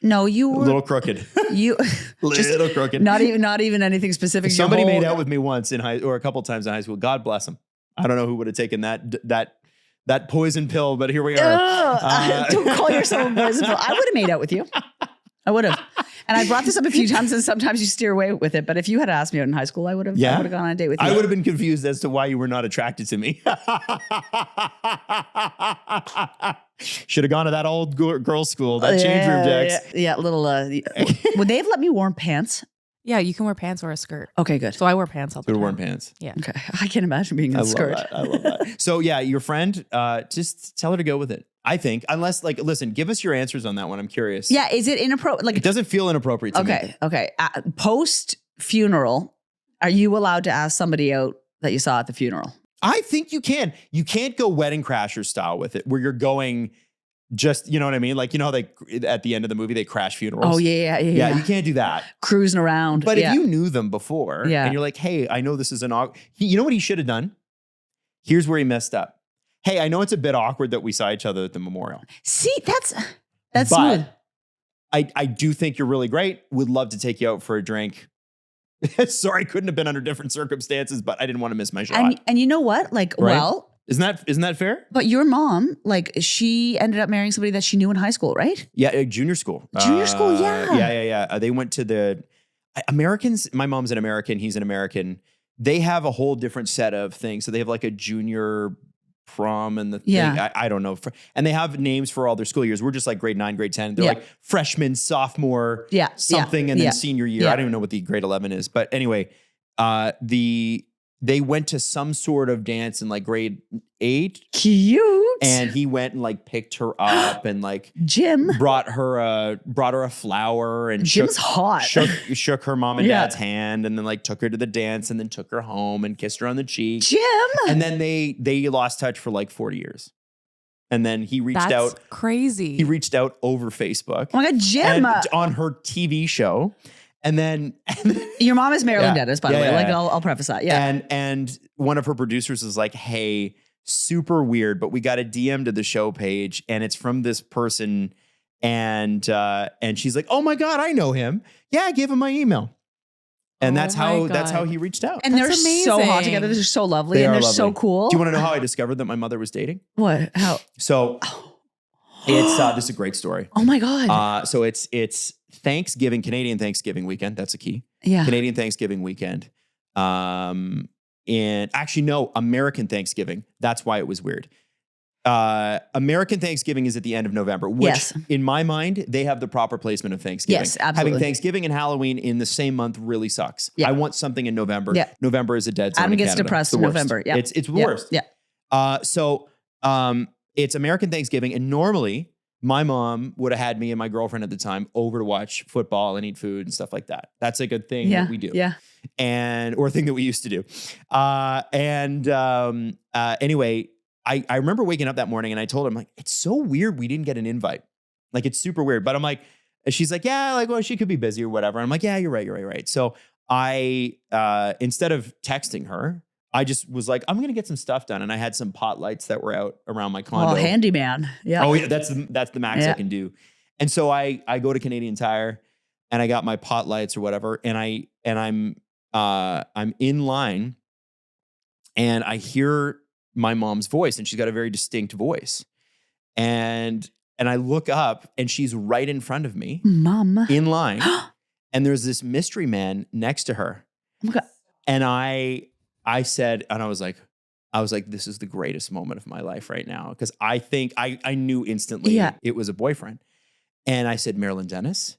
No, you A were little crooked. you Little crooked. not even anything specific. Somebody Your whole- made out with me once in high or a couple times in high school. God bless him. I don't know who would have taken that poison pill, but here we are. Ugh, don't call yourself a boys. I would have made out with you. I would have. And I brought this up a few times, and sometimes you steer away with it. But if you had asked me out in high school, I would have. Yeah? I would have gone on a date with you. I would have been confused as to why you were not attracted to me. Should have gone to that old girls' school, that change room, Jax. Yeah, little. Would they have let me wear pants? Yeah, you can wear pants or a skirt. Okay, good. So I wear pants all the We time. were wearing pants. Yeah. Okay, I can't imagine being in I a love skirt. that. I love that. So yeah, your friend, just tell her to go with it. I think, unless like, listen, give us your answers on that one. I'm curious. Yeah, is it inappropriate? It Like, doesn't feel inappropriate to me. okay. Post funeral, are you allowed to ask somebody out that you saw at the funeral? I think you can. You can't go Wedding Crasher style with it, where you're going just, you know what I mean? Like, you know, they at the end of the movie, they crash funerals. Oh yeah. Yeah, you can't do that. Cruising around. But yeah. if you knew them before Yeah. and you're like, hey, I know this is you know what he should have done? Here's where he messed up. Hey, I know it's a bit awkward that we saw each other at the memorial. See, that's But smooth. I do think you're really great. Would love to take you out for a drink. Sorry, couldn't have been under different circumstances, but I didn't want to miss my shot. And you know what? Like, Right? well, Isn't that fair? but your mom, like, she ended up marrying somebody that she knew in high school, right? Yeah, junior school. Junior school, yeah. Yeah. They went to the Americans. My mom's an American. He's an American. They have a whole different set of things. So they have like a junior prom and the thing. Yeah. I don't know. And they have names for all their school years. We're just like grade 9, grade 10. They're Yeah. like freshman, sophomore, Yeah, something, yeah, and then yeah. senior year. Yeah. I don't even know what the grade 11 is. But anyway, they went to some sort of dance in like grade 8. Cute. And he went and like picked her up and like Jim. brought her a flower and Jim's hot. shook her mom and Yeah. dad's hand and then like took her to the dance and then took her home and kissed her on the cheek. Jim. And then they lost touch for like 40 years. And then he reached That's out. crazy. He reached out over Facebook Oh my God, Jim. and on her TV show. And then Your mom is Marilyn Yeah. Dennis, by the Yeah, way. yeah, Like, yeah. I'll preface that. Yeah. And one of her producers was like, hey, super weird, but we got a DM to the show page and it's from this person. And she's like, oh my God, I know him. Yeah, I gave him my email. And Oh that's my how God. he reached out. And they're That's so hot amazing. together. They're so lovely. They and are they're so lovely. cool. Do you want to know how I discovered that my mother was dating? What? How? So it's this is a great story. Oh my God. So it's Thanksgiving, Canadian Thanksgiving weekend. That's a key. Yeah. Canadian Thanksgiving weekend. And actually, no, American Thanksgiving. That's why it was weird. American Thanksgiving is at the end of November, which in my mind, they have the proper placement of Thanksgiving. Yes, absolutely. Having Thanksgiving and Halloween in the same month really sucks. Yeah. I want something in November. Yeah. November is a dead zone Adam in gets Canada. depressed It's the in worst. November. Yeah. It's the worst. Yeah. So it's American Thanksgiving. And normally my mom would have had me and my girlfriend at the time over to watch football and eat food and stuff like that. That's like a thing that we do. Yeah. Or a thing that we used to do. Anyway, I remember waking up that morning and I told her, I'm like, it's so weird we didn't get an invite. Like, it's super weird. But I'm like, she's like, yeah, like, well, she could be busy or whatever. And I'm like, yeah, you're right. So I, instead of texting her, I just was like, I'm going to get some stuff done. And I had some pot lights that were out around my condo. Oh, handyman. Yeah. Oh yeah, that's the max I can do. And so I go to Canadian Tire and I got my pot lights or whatever. And I'm in line and I hear my mom's voice, and she's got a very distinct voice. And I look up and she's right in front of me, Mom, in line. And there's this mystery man next to her. Oh my God. And I said, and I was like, this is the greatest moment of my life right now. Cause I think I knew instantly it was a boyfriend. And I said, Marilyn Dennis.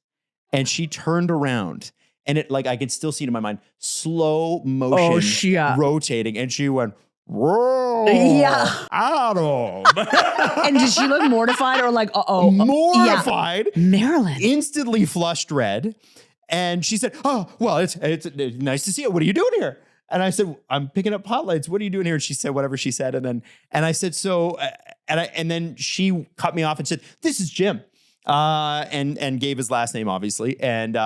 And she turned around and it, like, I could still see it in my mind, slow motion rotating. And she went, whoa, Adam. And did she look mortified or like, mortified? Yeah. Marilyn. Instantly flushed red. And she said, oh, well, it's nice to see you. What are you doing here? And I said, I'm picking up pot lights. What are you doing here? And she said whatever she said. And I said, so, and then she cut me off and said, this is Jim. And gave his last name, obviously. And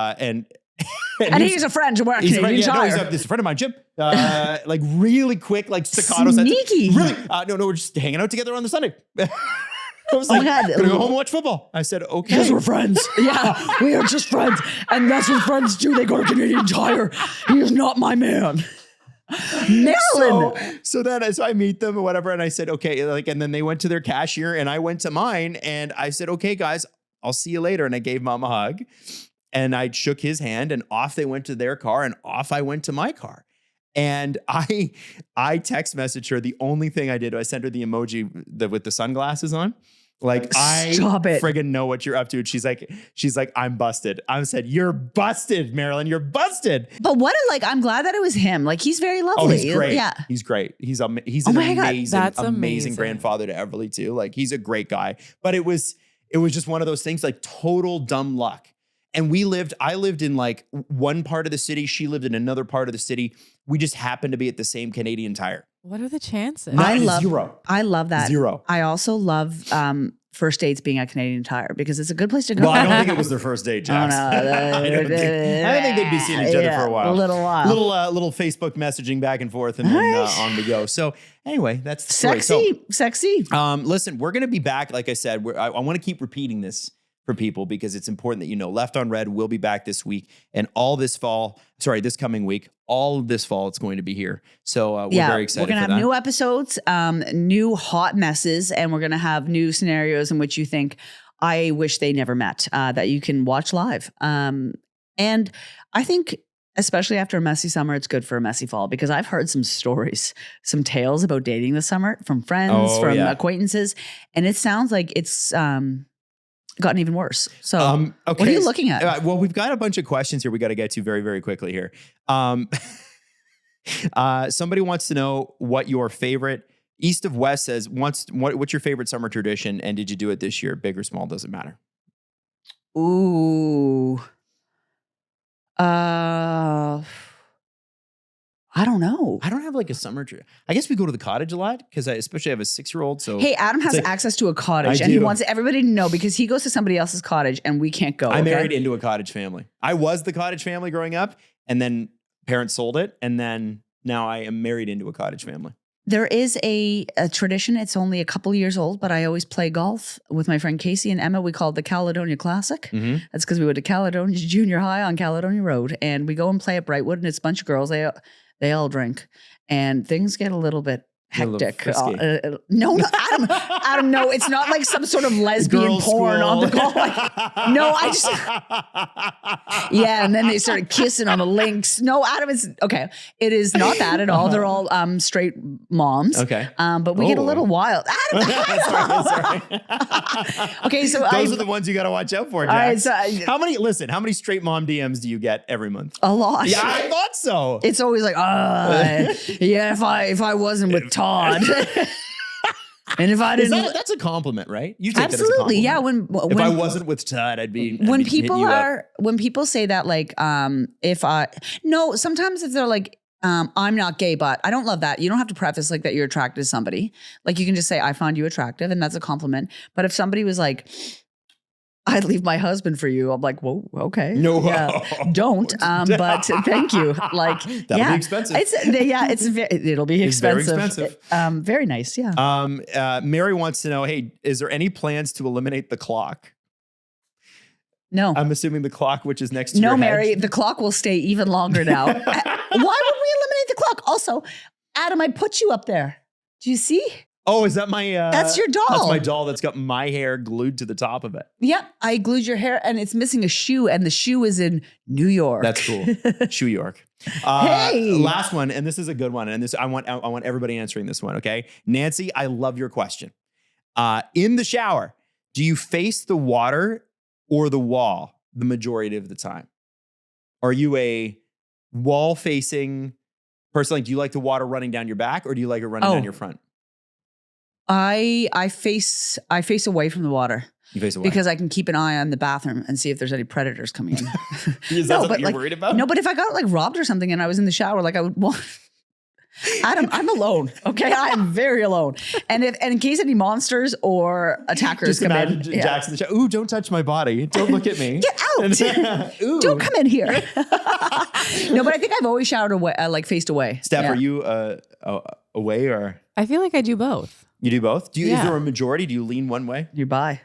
he's a friend to work. This is a friend of mine, Jim. Like really quick, like staccato. Sneaky. Really? No, we're just hanging out together on the Sunday. I was like, gonna go home and watch football. I said, okay. Because we're friends. Yeah, we are just friends. And that's what friends do. They go to Canadian Tire. He is not my man. Marilyn. So I meet them or whatever. And I said, okay. Like, and then they went to their cashier and I went to mine and I said, okay, guys, I'll see you later. And I gave Mom a hug and I shook his hand and off they went to their car and off I went to my car. And I text messaged her. The only thing I did, I sent her the emoji with the sunglasses on. Like, Stop it. friggin' know what you're up to. And she's like, I'm busted. I said, you're busted, Marilyn. You're busted. But I'm glad that it was him. Like, he's very lovely. Oh, he's great. Yeah. He's great. He's an amazing amazing grandfather to Everly too. Like, he's a great guy. But it was just one of those things, like total dumb luck. And I lived in like one part of the city. She lived in another part of the city. We just happened to be at the same Canadian Tire. What are the chances? Zero. I love that. Zero. I also love first dates being at Canadian Tire because it's a good place to go. Well, I don't think it was their first date, Jax. I don't think they'd be seeing each other for a while. A little while. Little Facebook messaging back and forth, and then on we go. So anyway, that's the story. Sexy. Listen, we're gonna be back. Like I said, I want to keep repeating this for people because it's important that you know. Left on Red will be back this week and this coming week. All of this fall, it's going to be here. So we're very excited. We're going to have new episodes, new hot messes, and we're going to have new scenarios in which you think, I wish they never met, that you can watch live. And I think, especially after a messy summer, it's good for a messy fall because I've heard some stories, some tales about dating this summer from friends, acquaintances, and it sounds like it's gotten even worse. So okay. What are you looking at? Well, we've got a bunch of questions here we got to get to very, very quickly here. Somebody wants to know what your favorite, East of West says, what's your favorite summer tradition and did you do it this year? Big or small, doesn't matter. Ooh. I don't know. I don't have like a summer trip. I guess we go to the cottage a lot because I especially have a 6-year-old. So hey, Adam has access to a cottage and he wants everybody to know because he goes to somebody else's cottage and we can't go. I married into a cottage family. I was the cottage family growing up and then parents sold it. And then now I am married into a cottage family. There is a tradition. It's only a couple years old, but I always play golf with my friend Casey and Emma. We call it the Caledonia Classic. Mm-hmm. That's because we went to Caledonia Junior High on Caledonia Road and we go and play at Brightwood and it's a bunch of girls. They all drink and things get a little bit You're a little hectic. frisky. No, Adam. Adam, no, it's not like some sort of lesbian Girls' porn school. on the call. Like, no, I just, yeah. And then they started kissing on the links. No, Adam is, okay. It is not that at all. They're all straight moms. Okay. But we get a little wild. Adam, sorry. okay, so Those are the ones you got to watch out for, Jax. All right, so how many straight mom DMs do you get every month? a lot. Yeah, I thought so. It's always like, yeah, if I wasn't with Todd. And if I didn't, that's a compliment, right? You take absolutely, that as a compliment. yeah. If I wasn't with Todd, I'd be when people say that, like, sometimes if they're like, I'm not gay, but I don't love that. You don't have to preface like that you're attracted to somebody. Like you can just say, I find you attractive, and that's a compliment. But if somebody was like, I'd leave my husband for you, I'm like, whoa, okay. No, yeah, don't. But thank you. Like, that'll be expensive. It'll be expensive. It's very expensive. Very nice. Yeah. Mary wants to know, hey, is there any plans to eliminate the clock? No. I'm assuming the clock, which is next to no, your Mary, head. the clock will stay even longer now. Why would we eliminate the clock? Also, Adam, I put you up there. Do you see? Oh, is that my... that's your doll. That's my doll that's got my hair glued to the top of it. Yep. I glued your hair and it's missing a shoe, and the shoe is in New York. That's cool. Shoe York. Hey. Last one, and this is a good one. And this I want everybody answering this one, okay? Nancy, I love your question. In the shower, do you face the water or the wall the majority of the time? Are you a wall-facing person? Like, do you like the water running down your back, or do you like it running down your front? I face away from the water. You face away because I can keep an eye on the bathroom and see if there's any predators coming in. Is that something you're worried about? No, but if I got like robbed or something and I was in the shower, like I would want. Adam, I'm alone. Okay, I am very alone. And in case any monsters or attackers just come imagine in, Jackson in the shower. Ooh, don't touch my body. Don't look at me. Get out! Don't come in here. No, but I think I've always showered away, like faced away. Steph, are you away or? I feel like I do both. You do both? Is there a majority? Do you lean one way? You buy.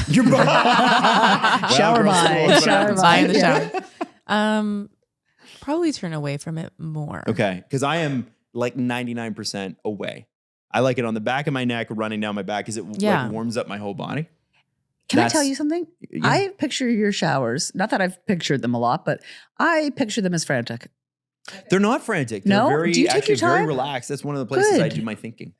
You're shower by. Shower by in the shower. Probably turn away from it more. Okay, because I am like 99% away. I like it on the back of my neck, running down my back, because it like warms up my whole body. Can I tell you something? Yeah. I picture your showers. Not that I've pictured them a lot, but I picture them as frantic. They're not frantic. They're very, do you take your time? Very relaxed. That's one of the places I do my thinking.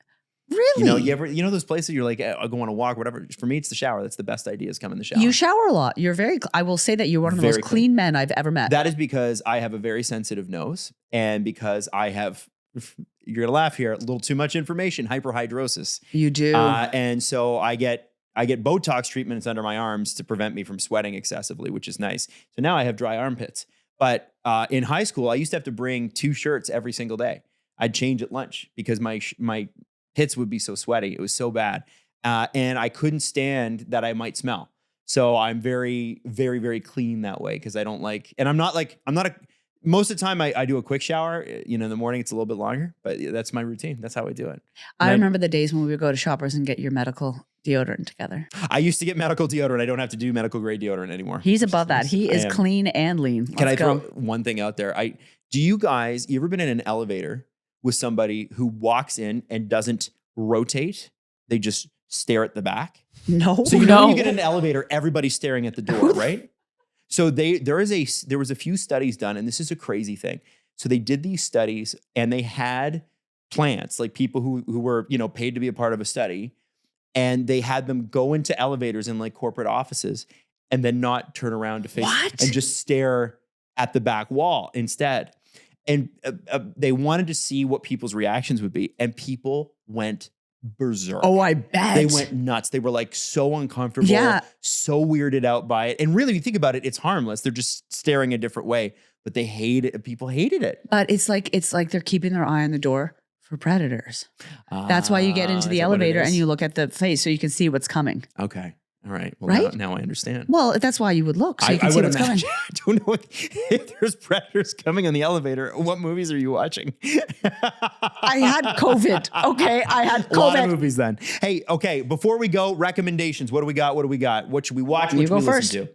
Really? You know those places you're like, I'll go on a walk, whatever. For me, it's the shower. That's the best ideas come in the shower. You shower a lot. You're I will say that you're one of the most clean men I've ever met. That is because I have a very sensitive nose, and because I have, you're gonna laugh here, a little too much information, hyperhidrosis. You do. And so I get Botox treatments under my arms to prevent me from sweating excessively, which is nice. So now I have dry armpits. But in high school, I used to have to bring 2 shirts every single day. I'd change at lunch because my pits would be so sweaty. It was so bad. And I couldn't stand that I might smell. So I'm very, very, very clean that way, because I don't like, and most of the time I do a quick shower, in the morning it's a little bit longer, but that's my routine. That's how I do it. I remember the days when we would go to Shoppers and get your medical deodorant together. I used to get medical deodorant. I don't have to do medical grade deodorant anymore. He's above that. He is clean and lean. Can I throw one thing out there? You ever been in an elevator with somebody who walks in and doesn't rotate? They just stare at the back? No. So when you get in an elevator, everybody's staring at the door, right? So there was a few studies done, and this is a crazy thing. So they did these studies, and they had plants, like people who were, paid to be a part of a study, and they had them go into elevators in like corporate offices and then not turn around to face and just stare at the back wall instead. And they wanted to see what people's reactions would be, and people went berserk. Oh, I bet. They went nuts. They were like so uncomfortable, so weirded out by it. And really, if you think about it, it's harmless. They're just staring a different way, but they hate it. People hated it. But it's like they're keeping their eye on the door for predators. That's why you get into the elevator and you look at the face so you can see what's coming. Okay. All right. Well, right? Now I understand. Well, that's why you would look, so you can see what's coming. I don't know if there's predators coming on the elevator. What movies are you watching? I had COVID. Okay, I had COVID. A lot of movies then. Hey, okay. Before we go, recommendations. What do we got? What should we watch? What should we listen to?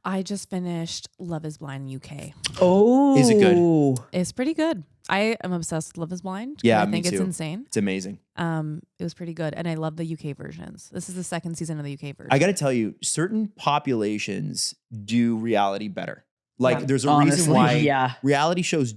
I just finished Love is Blind UK. Oh. Is it good? It's pretty good. I am obsessed with Love is Blind. Yeah, I me think it's too. insane. It's amazing. It was pretty good. And I love the UK versions. This is the second season of the UK version. I got to tell you, certain populations do reality better. Like Yeah. there's a reason why reality shows,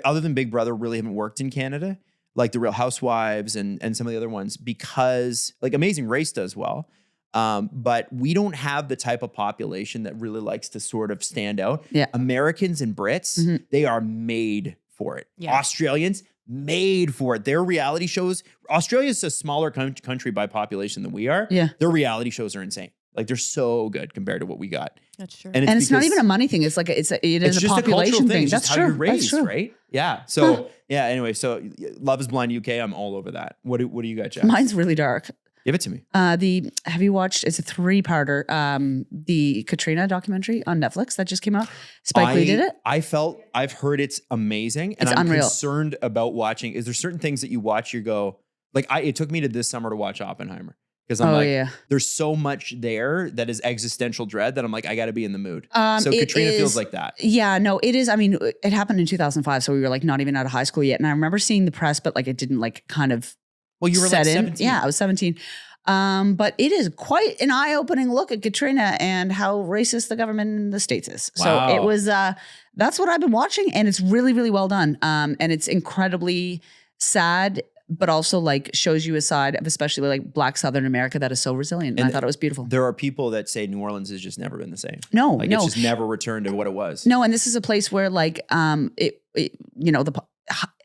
other than Big Brother, really haven't worked in Canada, like the Real Housewives and some of the other ones, because like Amazing Race does well. But we don't have the type of population that really likes to sort of stand out. Yeah. Americans and Brits, they are made for it. Yeah. Australians, made for it. Their reality shows, Australia's a smaller country by population than we are. Yeah. Their reality shows are insane. Like they're so good compared to what we got. That's true. And it's not even a money thing. It's like it is it's a just population thing. It's That's just true. how you're raised, That's true. right? Yeah. So yeah. Anyway, so Love is Blind UK. I'm all over that. What do you got, Jeff? Mine's really dark. Give it to me. Have you watched? It's a 3-parter. The Katrina documentary on Netflix that just came out. Spike Lee did it. I've heard it's amazing, and It's I'm unreal. concerned about watching. Is there certain things that you watch? You go like it took me to this summer to watch Oppenheimer because I'm there's so much there that is existential dread that I'm like, I got to be in the mood. So Katrina feels like that. Yeah, no, it is. I mean, it happened in 2005, so we were like not even out of high school yet. And I remember seeing the press, but like it didn't like kind of. Well, you were like 17. Yeah, I was 17. But it is quite an eye-opening look at Katrina and how racist the government in the States is. Wow. So it was, that's what I've been watching, and it's really, really well done. And it's incredibly sad, but also like shows you a side of especially like Black Southern America that is so resilient. And I thought it was beautiful. There are people that say New Orleans has just never been the same. No. It's just never returned to what it was. No, and this is a place where like, the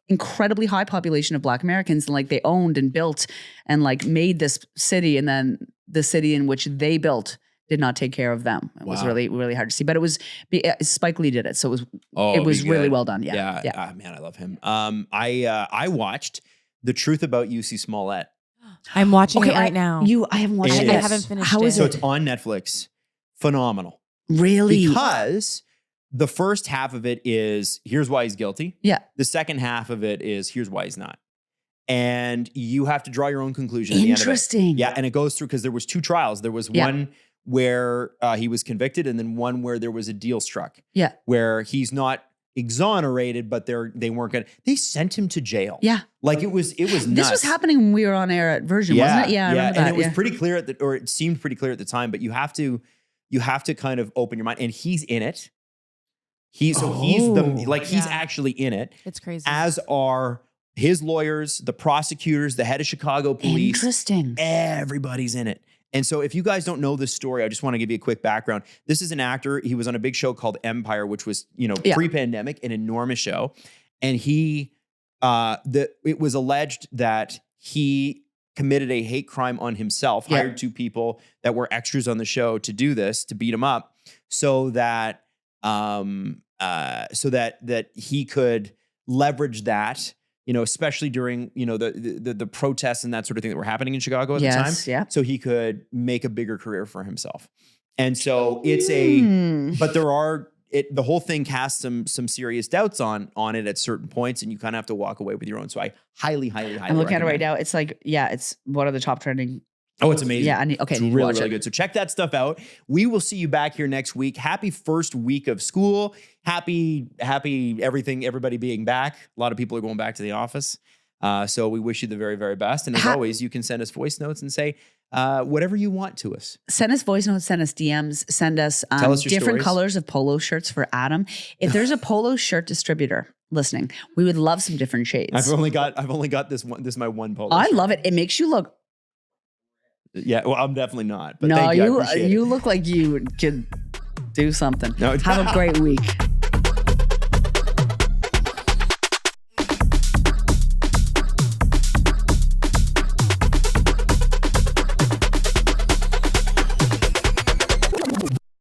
incredibly high population of Black Americans, and like they owned and built and like made this city, and then the city in which they built did not take care of them. It was really, really hard to see, but it was Spike Lee did it, so it was really well done. Yeah. Ah, man, I love him. I watched The Truth About UC Smollett. I'm watching it right now. I haven't watched it. I haven't finished How it. is So it? it's on Netflix. Phenomenal. Really? Because the first half of it is here's why he's guilty. Yeah. The second half of it is here's why he's not. And you have to draw your own conclusion at the end of it. Interesting. Yeah, and it goes through because there was 2 trials. There was one where he was convicted, and then one where there was a deal struck. Yeah. Where he's not exonerated, but they weren't gonna. They sent him to jail. Yeah. Like it was nuts. This was happening when we were on air at Virgin, wasn't it? Yeah, I remember that. And it was pretty clear or it seemed pretty clear at the time, but you have to kind of open your mind. And he's in it. He's actually in it. It's crazy. As are his lawyers, the prosecutors, the head of Chicago police. Interesting. Everybody's in it. And so if you guys don't know this story, I just want to give you a quick background. This is an actor. He was on a big show called Empire, which was, pre-pandemic, an enormous show. And it was alleged that he committed a hate crime on himself, hired 2 people that were extras on the show to do this, to beat him up so that he could leverage that, especially during, the protests and that sort of thing that were happening in Chicago at the time. Yeah. So he could make a bigger career for himself. And so it's but the whole thing casts some serious doubts on it at certain points, and you kind of have to walk away with your own. So I highly I'm looking at it right now. It's like, it's one of the top trending. Oh, it's amazing. Yeah, it's really, really good. So check that stuff out. We will see you back here next week. Happy first week of school. Happy everybody being back. A lot of people are going back to the office. So we wish you the very, very best. And as always, you can send us voice notes and say whatever you want to us. Send us voice notes, send us DMs, send us, Tell us your different stories. colors of polo shirts for Adam. If there's a polo shirt distributor listening, we would love some different shades. I've only got this one. This is my one polo. I shirt. love it. It makes you look. Yeah, well, I'm definitely not. But No, thank you. I appreciate it. you look like you could do something. No, Have a great week.